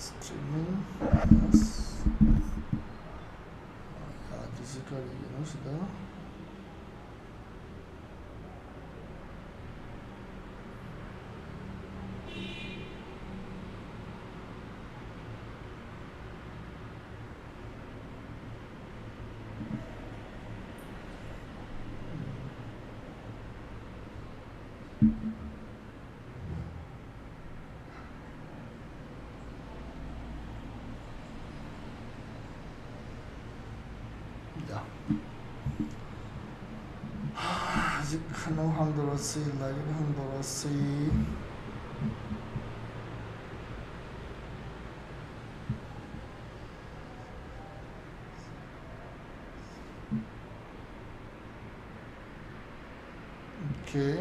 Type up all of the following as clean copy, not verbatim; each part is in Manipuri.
streaming yes physically sida yeah khano hangdorasi like hangdorasi okay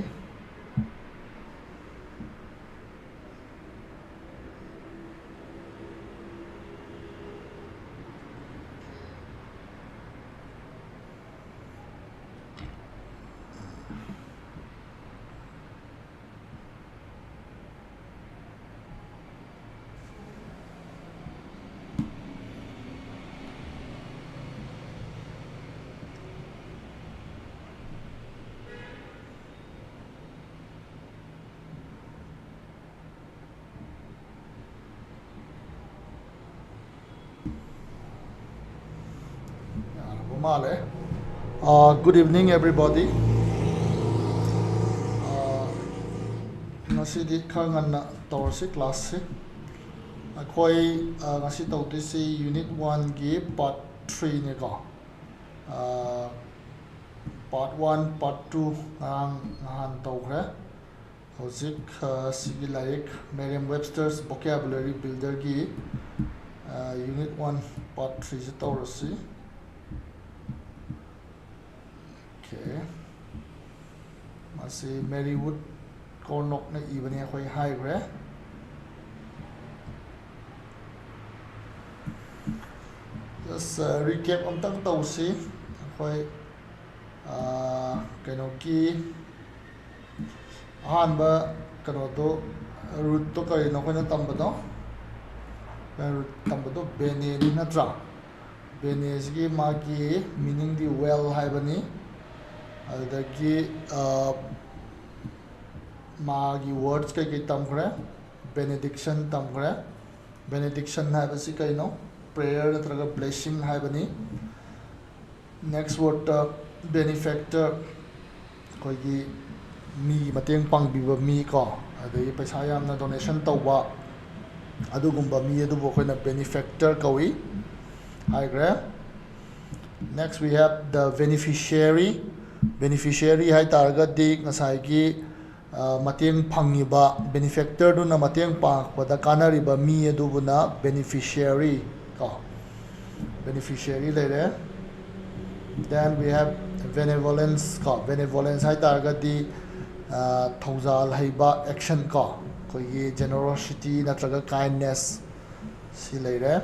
good evening everybody ngasidi khanganna tawsi class se akhoi ngasi tawtisi unit 1 gi part 3 ne ko part 1 part 2 han tawkhre hojik sigi like Merriam Webster's vocabulary builder gi unit 1 part 3 se tawrasi okay masi Marywood cornok na ibani akhoi haigre just recap amtang tawsi akhoi kano ki ahanba kano to root to kari no khona tambado root tambado bene ni natra bene sigi magi meaning di well haibani adagi magi words kai tamkhre benediction tamkhre benediction haibasi kaino prayer natraga blessing haibani next word benefactor koigi mi mateng pangbiba mi ko adagi paisa yamna donation tawba adugumba mi adubo koina benefactor kawi haigre next we have the beneficiary hai targadi ngasai gi mateng phangiba benefactor du na mateng pakpada kanariba mi adubuna beneficiary ko beneficiary lere then we have benevolence hai targadi thaujal haiba action ko koi generosity natraga kindness si lere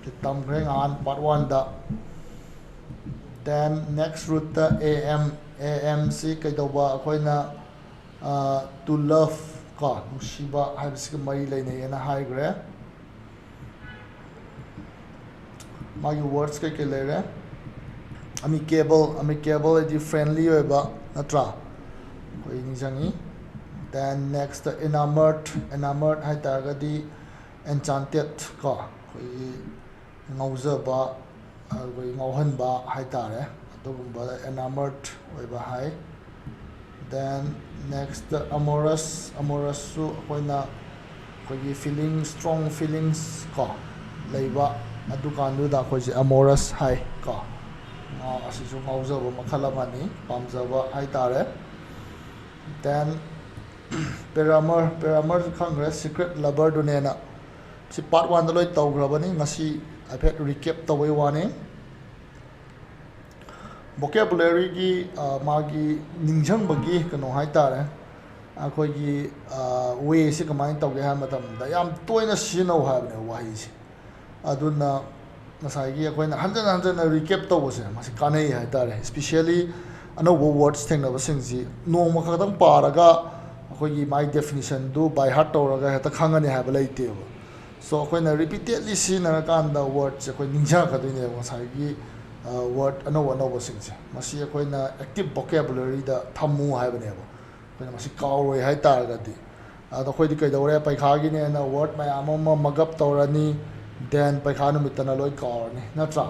kitam grengan part 1 da then next root the am si kaidoba akoina to love ko mushiba habisi mai leine na haigre magi words ke kelere amicable edi friendly oba natra koi nijangi then next enamored hai targadi enchanted ko koi ngaujaba koi ngauhanba hai tare adugumba enamored oba hai then next amorous su koina koi feeling strong feelings ko leiba adukandu da koi amorous hai ko asisu ngaujaba makhalamani pamjaba hai tare then paramor congress secret lover dunena si part 1 da loi tawgrabani ngasi apet recap tawai wani vocabulary gi magi ningjang bagi kano hai tare akhoi gi way si kamai tawge ha matam da yam toina sinau ha ne wahi si aduna nasai gi akhoi na hanjan recap tawse masi kanai hai tare especially anobo words thengna basing ji nongma khadam paraga akhoi gi my definition du by heart tawraga heta khangani ha balai te So akhoi repeatedly sinarkanda words akhoi ningjakadine ngasai word anova singse masi akhoi active vocabulary da thammu haibaneba akhoi masi kauroi hai targadi ado akhoi di kaidore paikha gi ne na word mayam ama magap tawrani then paikha numitana loi kaurani natra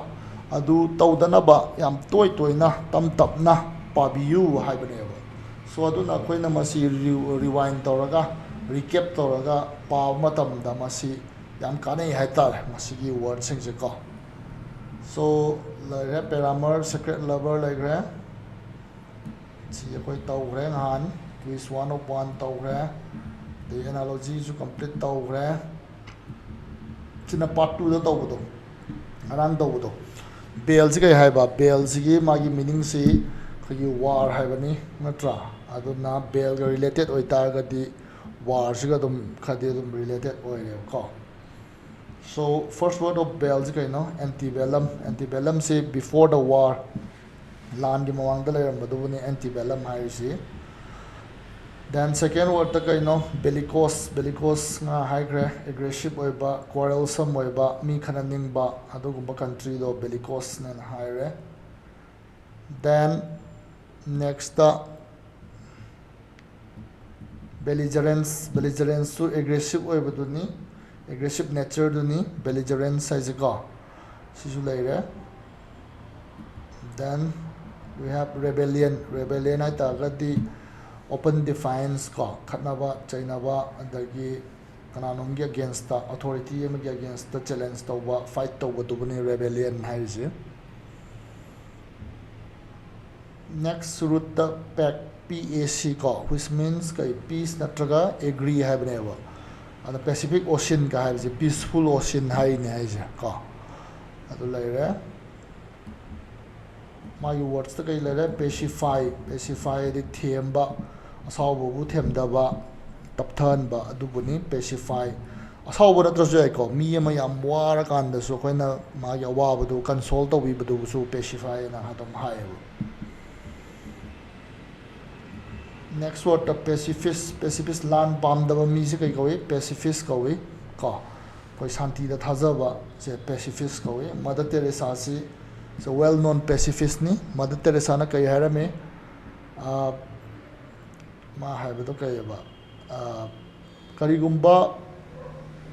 adu tawdanaba yam toina tamtapna pabiyu haibaneba so aduna akhoi masi rewind tawraga recap tawraga pa matam da masi yam kanai hai tar masi gi word singse ko so like parameter secret lover like re si akhoi tawre han quiz 101 tawre the analogy su complete tawre china part 2 da tawdo aran tawdo bell si kai hai ba bell si gi magi meaning si khagi war hai bani natra aduna bell ga related oi tar ga di war si ga dum khadi dum related oi re ko. So first word of bell is antebellum. Antebellum say before the war. Land di mawang dala yam antebellum hai. Then second word bellicose. Bellicose nga hai aggressive oiba, quarrelsome oiba, mi khananing ba adugumba country do bellicose na hai. Then next belligerence. Belligerence to aggressive oiba duni. Aggressive nature duni belligerence size ka sisu laire. Then we have rebellion. Rebellion ay tagadi open defiance ka khatnaba chainaba adagi kananong against the authority against the challenge tawba fight tawba dubuni rebellion haise. Next root the PAC ka which means kai peace natraga agree habeneva. The Pacific Ocean ka hai je peaceful ocean hai ne hai je ka adu laire my words ta kai laire pacify di themba asaw bu themda ba tapthan ba adu buni pacify asaw bu natra je ko mi ma yam war kan da so khoina ma ya wa bu console to bi bu su pacify na hadam hai. Next word the pacifist. Pacifist land palm the music pacifist kawi ka koi shanti da thajaba se pacifist kawi. Mother Teresa si so well known pacifist ni. Mother Teresa na kai harame ma hai ba to kai ba karigumba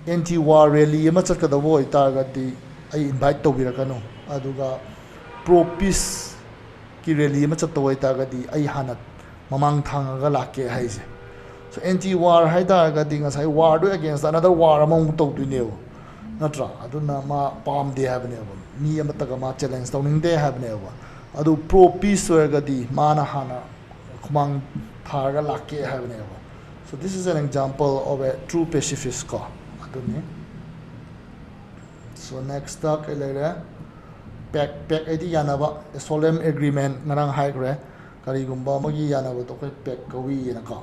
anti war rally ma chat ka da wo itagadi ai invite to birakano aduga pro peace ki rally ma chat to itagadi ai hanat mamang thangaga lakke haise. So anti war haida ga dinga sai war do against another war among to do new natra aduna ma palm de have ne mi amata ma challenge tawning de have ne adu pro peace ga di mana hana khumang thaga lakke have ne. So this is an example of a true pacifist ka aduni. So next talk elere pack edi yanaba a solemn agreement ngarang hai gre karigumba magi yanaba to kai pack kawi na ka.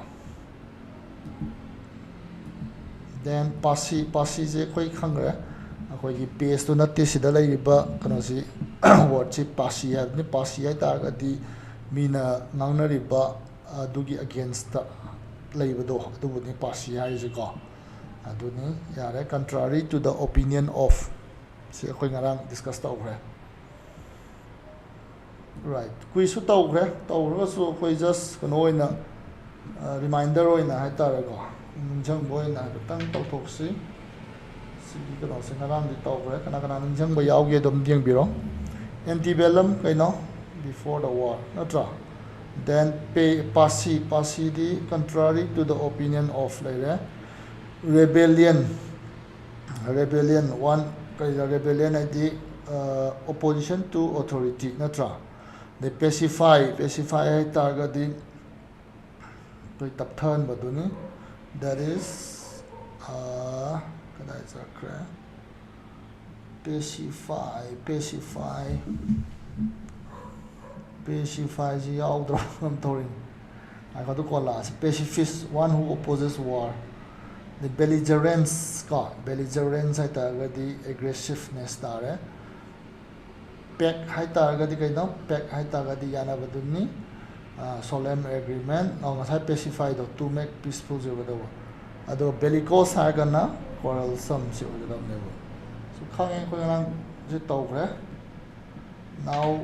Then pasi je koi khangre akoi gi page to natte sida lai ba kano si word si pasi ha ni pasi ai ta ga di mina ngangna ri ba adugi against lai ba do adu ni pasi ha is ka aduni yare contrary to the opinion of si akoi ngarang discuss ta ore. Right quiz to ore to ro so koi just kano ina reminder oina ha ta ra ko ninjang boy na tang to thok si ko no se ngarang di to ore kana kana ninjang ba yaw ge dom diang biro antebellum kai no before the war natra. Then pasi di contrary to the opinion of like rebellion one kai rebellion ai di opposition to authority natra. They pacify ai target di to tap turn baduni that is kada is a pacify ji yaw dro am thorin I got to call us pacifist one who opposes war. The belligerence ai target di aggressiveness tare. Pack hai target di kai no pack hai target di yana baduni solemn agreement no ngasai pacify do to make peaceful jo do ado bellicose ha gana quarrelsome si oigadamneba. So khange khoi ngang je tawkhre. Now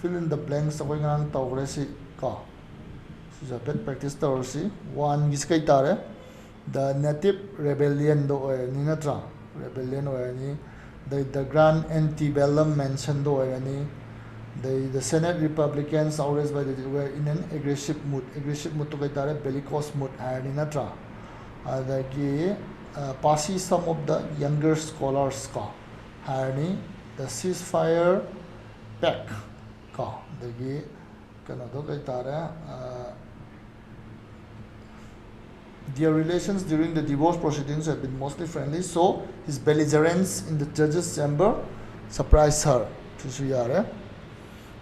fill in the blanks khoi ngang tawkhre si ka. This is a bit practice tawsi. One is kai tare. The native rebellion do ni natra rebellion ni the grand antebellum mentioned do ni the Senate Republicans always by the were in an aggressive mood to kai tare bellicose mood ni natra the pasi some of the younger scholars ka ni the ceasefire pact ka the kana do kai tare their relations during the divorce proceedings have been mostly friendly, so his belligerence in the judge's chamber surprised her.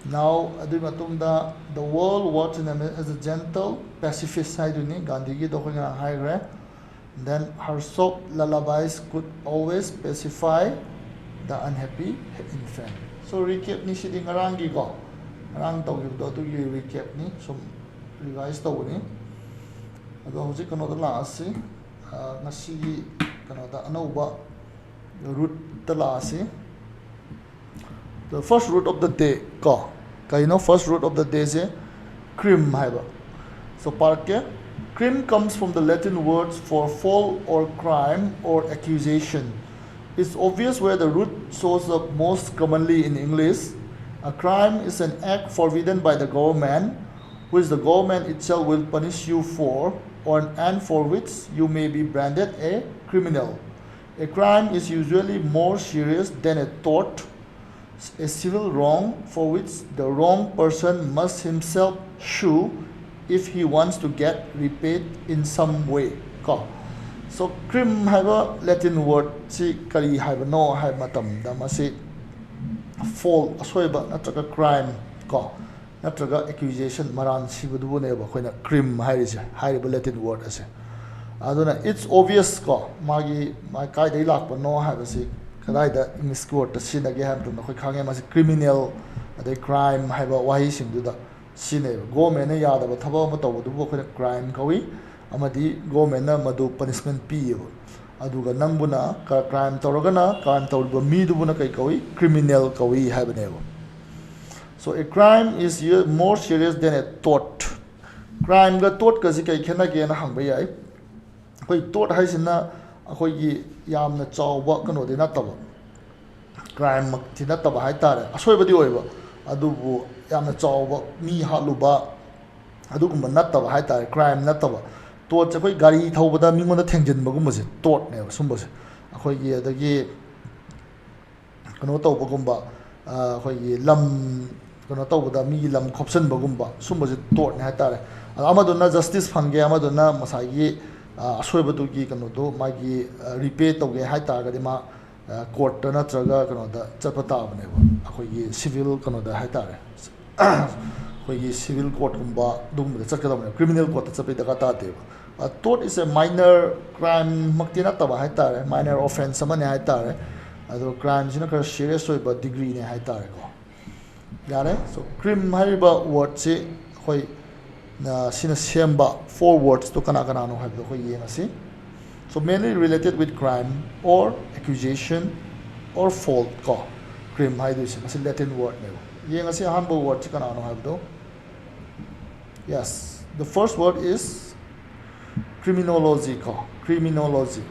Now, the world watched him as a gentle pacifist. Then her soft lullabies could always pacify the unhappy infant. So recap ni si ding arangi ko. Arang tawag do recap ni some revise taw ni. Ado hojik kano da laasi ngasi kano da anauba root da laasi. The first root of the day ka first root of the day is crim haiba. So parke crim comes from the Latin words for fault or crime or accusation. It's obvious where the root shows up most commonly in English. A crime is an act forbidden by the government, which the government itself will punish you for, and for which you may be branded a criminal. A crime is usually more serious than a tort, a civil wrong for which the wrong person must himself sue if he wants to get repaid in some way. So crime haiba Latin word si kari haiba no haiba matam da masi fault asoiba natraga crime natraga accusation maran sibudu neba khoina crime hairise haiba Latin word ase aduna it's obvious magi mai kai dei lakpa no haiba si kadai da English word ta sinage habdu na khoi khange masi criminal ade crime haiba wahi singdu da sine government na yada ba thaba ma tawdu bo khoina crime kawi amadi government na madu punishment pi aduga nangbuna ka crime tawragana crime tawba mi dubuna kai kawi criminal kawi haiba nebo. So a crime is more serious than a tort. Crime ga tort ka kai khena ge na hangba yai koi tort haisina akoi gi yamna chawba kano de na taba crime mak thina taba hai tare asoi badi oiba adubu yamna chawba mi haluba adugumba na taba hai tare crime na taba tort akoi gari thawbada mingona thengjin bagum se tort ne sumba se akoi gi adagi kano tawba gumba akoi gi lam kano tawbada mi lam khopsan bagumba sumba se tort ne hai tare amaduna justice phange amaduna masagi asoibadu gi kano do magi repay toge hai tare ga ma court na traga kano da chapata bane ba akoi gi civil kano da hai tare akoi gi civil court gumba dum da chakada bane criminal court chape da ta te ba tort is a minor crime maktina taba hai tare minor offense amane hai tare ado crime sina ka serious oi ba degree ne hai tare ko yare so crime hai ba word se khoi na sina semba four words to kana kana no have khoi yeng asi so mainly related with crime or accusation or fault ko crime hai du se asi Latin word ne yeng asi hanbo word se kana no have do yes the first word is criminology ko criminology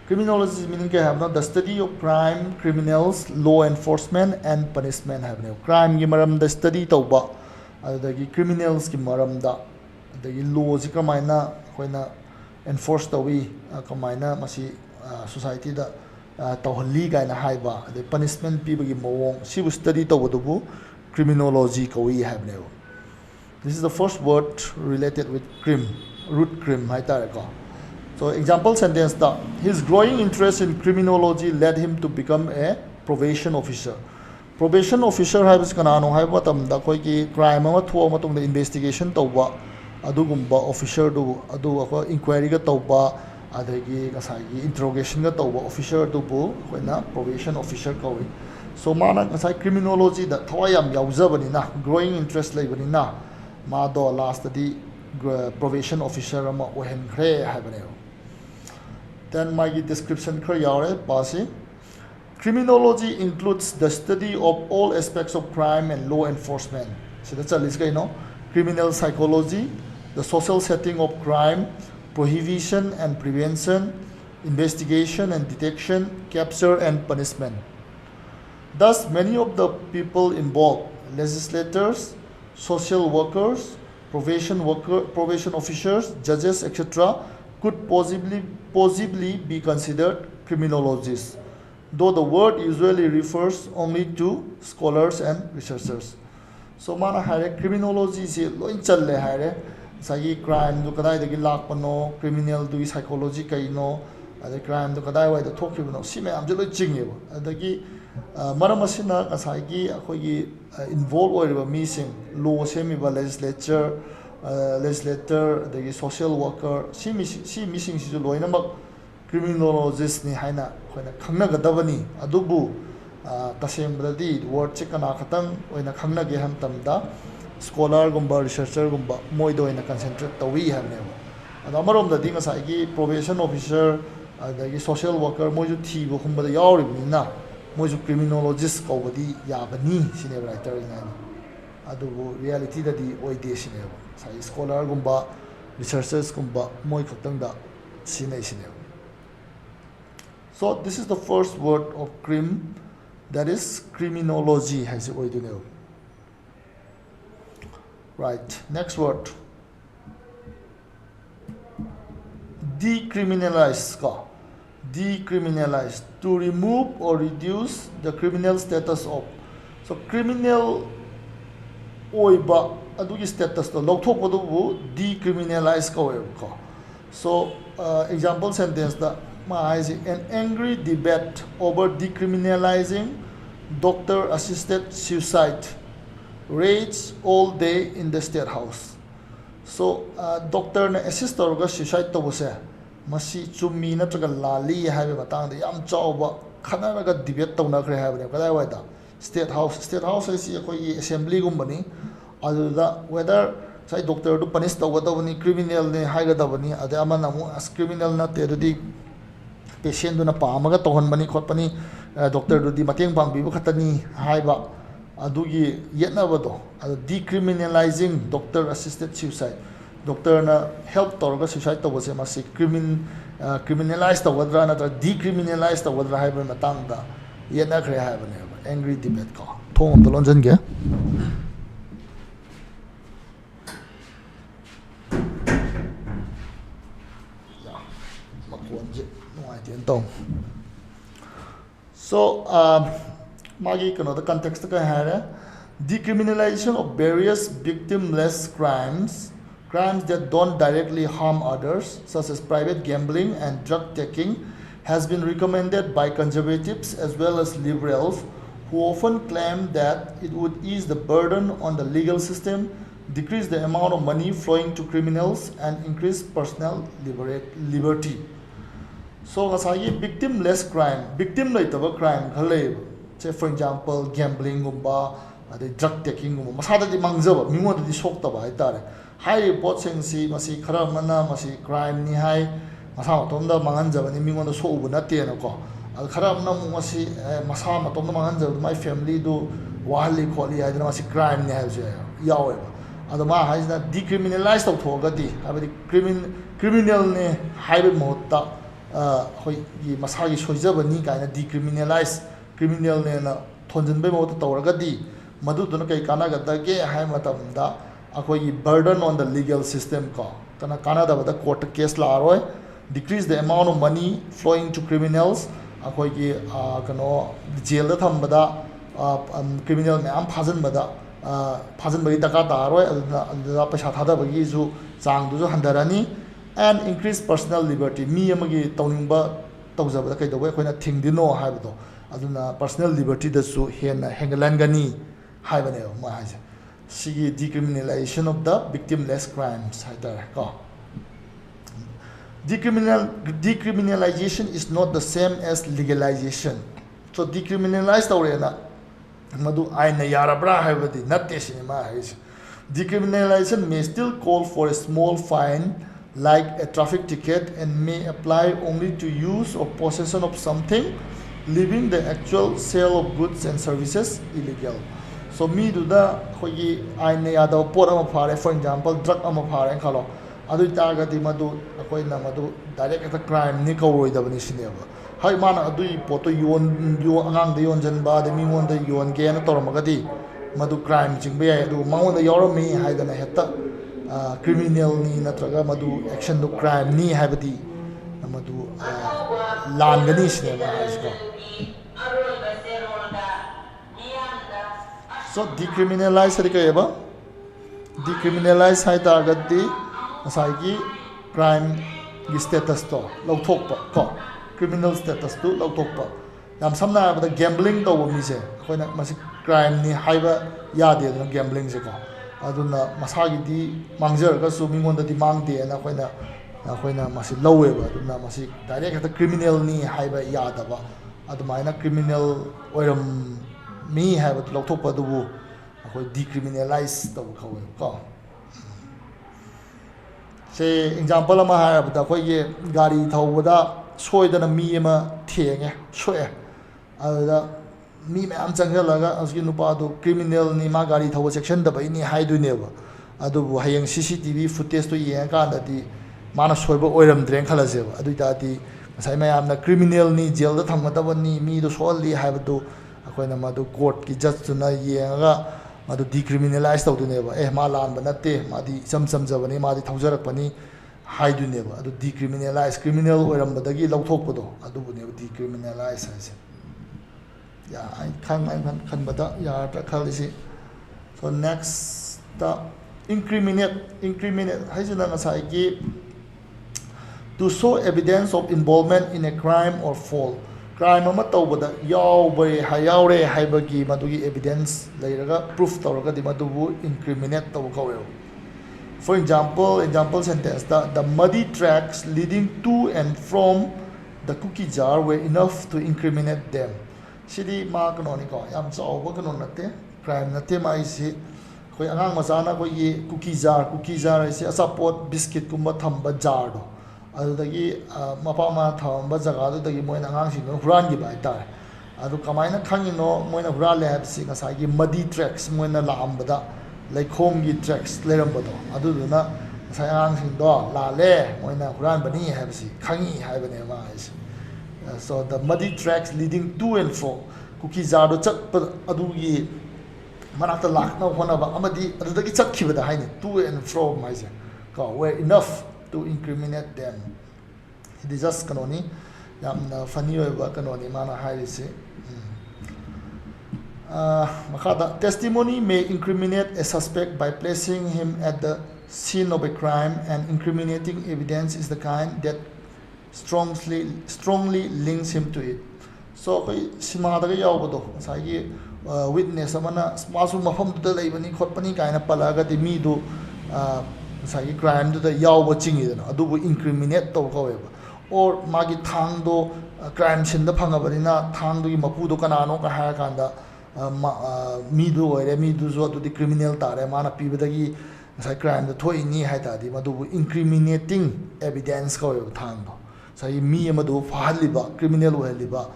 criminology meaning ke have no the study of crime criminals law enforcement and punishment have no crime gi maram the study tawba adagi criminals ki maram da adagi law ji kamaina hoina enforce tawi kamaina masi society da tawhali gaina haiba the punishment people gi mawong sibu study tawdubu criminology kawi have no this is the first word related with crime root crime hai tare ko so example sentence da his growing interest in criminology led him to become a probation officer haibis kana no haiba tam da koi ki crime ma thuwa matung da investigation tawba adugumba officer du adu ko inquiry ga tawba adagi ngasai gi interrogation ga tawba officer du bu koina probation officer kawi So mana ngasai criminology da thawai yam yaujabani growing interest leibani na ma do last di probation officer ama ohen khre habane. Then my description khre yaure pasi. Criminology includes the study of all aspects of crime and law enforcement. So that's a list, criminal psychology, the social setting of crime, prohibition and prevention, investigation and detection, capture and punishment. Thus, many of the people involved, legislators, social workers, probation officers, judges, etc., could possibly be considered criminologists, though the word usually refers only to scholars and researchers. So mana hare criminology se loin challe hare sagi crime do kadai dagi lakpano, criminal do psychology kaino, ade crime do kadai wai da thokibno si me am je loi chingebo adagi maram asina asagi akhoi involve oiriba mi sing law semiba legislator adagi social worker si missing si loina mak criminologist ni haina khoina khangnagadabani adubu tasembdadi word che kana khatang oina khangnage ham tamda scholar gumba researcher gumba moido oina concentrate tawi hamne amarom da dinga saigi probation officer adagi social worker moju thibo khumba da yawribni moju criminologist kawbadi yabani sine writer ngani adubu reality da di oide sine sai scholar gumba researchers gumba moi khatang da sine. So this is the first word of crim, that is criminology has it. Right, next word. Decriminalize. Decriminalize, to remove or reduce the criminal status of. So criminal oiba adugi status to lokthokpadu decriminalize ka. So example sentence da an angry debate over decriminalizing doctor-assisted suicide rages all day in the state house. So doctor na assist tawga suicide tawse masi chummi natraga lali haibe matang da yam chawba khanaraga debate tawna khre haibe kadai waida state house is koi assembly gumbani aduda whether sai doctor to punish tawgadabani criminal ne haigadabani ade amana mu as criminal na te dudi patient do na pamaga tohonbani khotpani doctor do di mateng pangbibu khatani haiba adugi yetnabado adu decriminalizing doctor assisted suicide doctor na help tawga suicide tawse masi criminalize tawdra na decriminalize tawdra haiba matangda yetna khre haiba ne angry debate ko thong dolon jan ge So, the context decriminalization of various victimless crimes that don't directly harm others, such as private gambling and drug taking, has been recommended by conservatives as well as liberals, who often claim that it would ease the burden on the legal system, decrease the amount of money flowing to criminals, and increase personal liberty. So, victimless crime, victim crime, say for example, gambling, drug taking, masada di mangzaba, mingo di soktaba, itare. High potency, masi karamana, masi crime ni high, masama tonda manganzaba ni mingo so ubunati ko. Al karamna masi masama tonda manganzaba, my family do wali koli, I don't masi crime ni high yawe. Adama has not decriminalized of Togadi, have the criminal ne high mota. Masagi soizaba ni kaina decriminalize criminal ne na thonjinbe mo tawragadi madu duna kai kana gadage hai matamda akoi burden on the legal system ka kana kana da court case la aroi decrease the amount of money flowing to criminals akoi ki kano jail da thambada criminal me am phajan bada phajan bagi taka ta aroi aduna paisa thada bagi ju chang du ju handarani and increase personal liberty. Me amagi tawningba tawjaba kai dawe khoina thingdino haibdo aduna personal liberty da su hengalangani haibane ma haje sigi decriminalization of the victimless crimes haidar ka decriminalization is not the same as legalization. So decriminalize tawrena madu aina yarabra haibadi natte sinema hais. Decriminalization may still call for a small fine like a traffic ticket and may apply only to use or possession of something, leaving the actual sale of goods and services illegal. So me do the hoyi aina yada pot ama phare, for example drug ama phare khalo adu targati madu akoi na madu direct a crime ni kawroi da bani sineba hai mana adu poto yon yo angang de yon jan ba de mi mon de yon ge na tormagadi madu crime jingbe ya adu mangon da yoro mi hai da na heta criminal ni natraga madu action do crime ni habadi madu lan gani sineba hasko. So decriminalize hari kaya ba? Decriminalize hai targati masai crime gi status to lauthokpa ko criminal status to lauthokpa yam samna ba gambling to mi se koina masi crime ni haiba yade no gambling se ko aduna masagi di mangjar ga su mingon da di mangde na koina masi lowe ba aduna masi direct ta criminal ni haiba yada ba adumaina criminal oiram mi haiba lauthokpa du ko decriminalize to ko say example ama harabda khoi gari thawda soidana mi ama thenge soe ada mi am changalaga asgi nupa do criminal ni ma gari thaw section da bai ni haidu neba adu bu hayang cctv footage to yeng ka da di mana soiba oiram dreng khala jeba adu ta di sai mayam na criminal ni jail da thamada bani mi do solli haibdu akoina madu court ki judge to na yenga madu decriminalize tawduneba ma lan ba natte madi sam samjabani madi thawjarakpani haiduneba adu decriminalize criminal oirambadagi lauthokpado adu buneba decriminalize haise ya I kan bada ya ta khalisi. So next the incriminate haisuna ngasai gi to show evidence of involvement in a crime or fault. Crime ama tawbada yawbare hayaure haibagi madugi evidence leiraga proof tawraga di madubu incriminate taw kawe. For example sentence the muddy tracks leading to and from the cookie jar were enough to incriminate them. Sidi ma kanoni ko yam chawba kanon natte crime natte ma isi koi angang masana ko ye cookie jar isi asapot biscuit kumba thamba jar do adagi mapa ma thamba jaga do dagi moina angang sing huran gi bai tar adu kamaina khangino moina hural le habsi ngasai gi muddy tracks moina laambada laikhom gi tracks lerambado adu duna ngasai angang sing do la le moina huran bani habsi khangi haibane ma isi. So the muddy tracks leading to and fro cookie jar do chat adu gi manata lakna honaba amadi adudagi chatkibada haini to and fro maise ko were enough to incriminate them. It is just kanoni yamna funny oiba kanoni mana hairisi. Makada testimony may incriminate a suspect by placing him at the scene of a crime, and incriminating evidence is the kind that strongly links him to it. So koi sima daga yawbado sai witness amana masu mafam da leibani khotpani kaina palaga di mi do sai crime da yawba chingi da adu bu incriminate to ko weba or magi thang do crime sin da phangabani na thang do gi mapu do kanano ka ha kanda mi do oire mi do zo to the criminal tare mana pibadagi sai crime da thoi ni hai ta di madu bu incriminating evidence ko weba thang do sai mi amadu fahaliba criminal waliba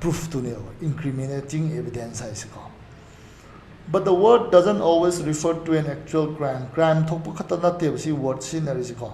proof to ne incriminating evidence is called. But the word doesn't always refer to an actual crime. Crime thokpa khatana te si word scenery is called.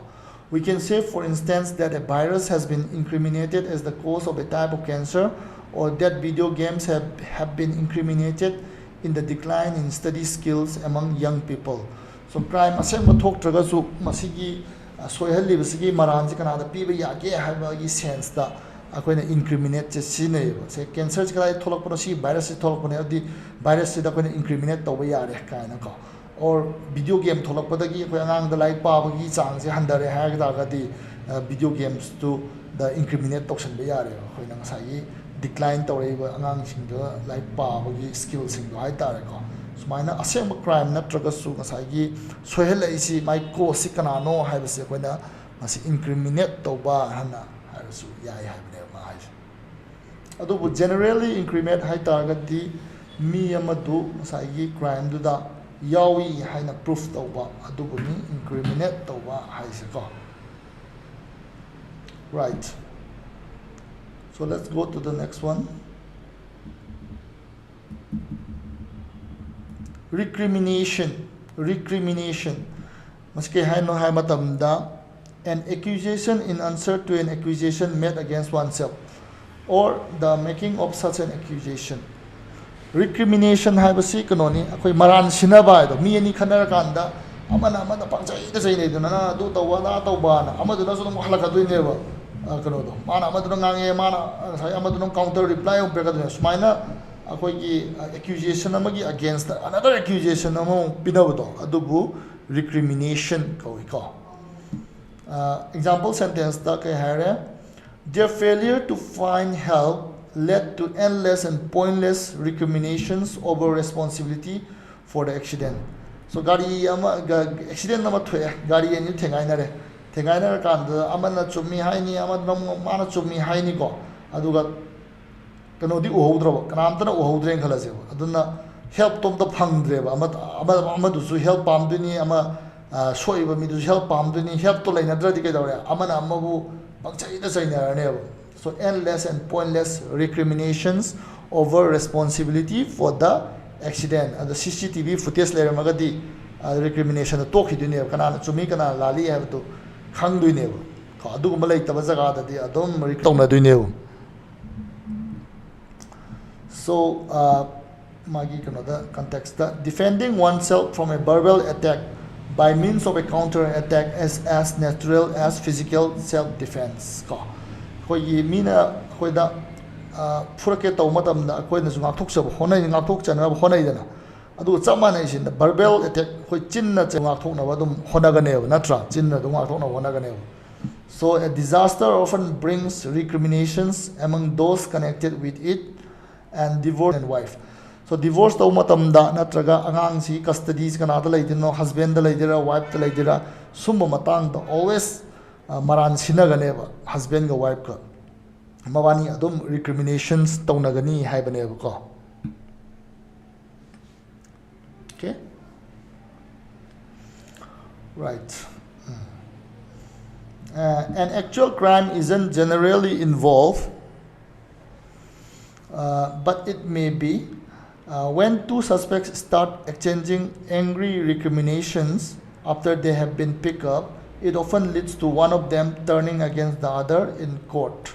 We can say, for instance, that a virus has been incriminated as the cause of a type of cancer, or that video games have been incriminated in the decline in study skills among young people. So crime asema thok traga su masigi soihali basigi maranji kanada piba yage habagi sense da akoina incriminate che sine se cancer kai tholok pro si virus tholok ne adi virus da koina incriminate to yare kaina ko or video game tholok padagi ko angang da like pa bagi chang se handare ha ga ga di video games to the incriminate toxin be yare koina ngasai decline to re angang sing da like pa bagi skill sing do hai tare ko sumaina asema crime natraga su ngasai gi soihel isi mai ko sikana no hai base koina masi incriminate to ba hana haisu yai hai. Generally incriminate high target mi amadu masagi crime duda yawi haina proof tawba adubuni incriminate tawba haise ko. Right. So let's go to the next one. Recrimination. Maski haino hai matamda an accusation in answer to an accusation made against oneself or the making of such an accusation. Recrimination haibasi kanoni akoi maran sinaba do mi ani khanara kanda amana amada pangchai da sai ne na do tawa na tawba na amadu na so halaka do ne ba kano do mana amadu ngange mana sai amadu counter reply of beka do sumaina akoi gi accusation amagi against another accusation amo pinabu do adubu recrimination koi ko. Example sentence ta kai hare their failure to find help led to endless and pointless recriminations over responsibility for the accident. So gari ama accident nama thoe gari ani thengai na kan amana chumi haini amana mana chumi haini ko aduga kano di uhodra kanamtana uhodre khalase aduna help tom da phangdre ba amadu su help pamduni ama soiba mi du help pamduni help to laina dra di kai dawre amana amabu pangchai da saina ne. So endless and pointless recriminations over responsibility for the accident. And the CCTV footage later magadi recrimination talk hidune kana chumi kana lali have to khang duine ko adu malai taba jaga da di adom tongna duine. So magi kana the context defending oneself from a verbal attack by means of a counter attack as natural as physical self defense ko. Koi mina koi da furake tau matam da koi na ngak thok sab honai ngak thok chana honai dana adu chamana isin da verbal attack koi chinna che ngak thok na wadum honaga ne natra chinna du ngak thok na honaga ne. So a disaster often brings recriminations among those connected with it and divorce and wife. So divorce tau matam da natraga angang si custody kana da laidino husband da laidira wife da laidira summa matang da always maran sinagane ba husband ga wife ka mawani adum recriminations tawnagani haibane ko. Okay, right. An actual crime isn't generally involved, but it may be when two suspects start exchanging angry recriminations after they have been picked up. It often leads to one of them turning against the other in court.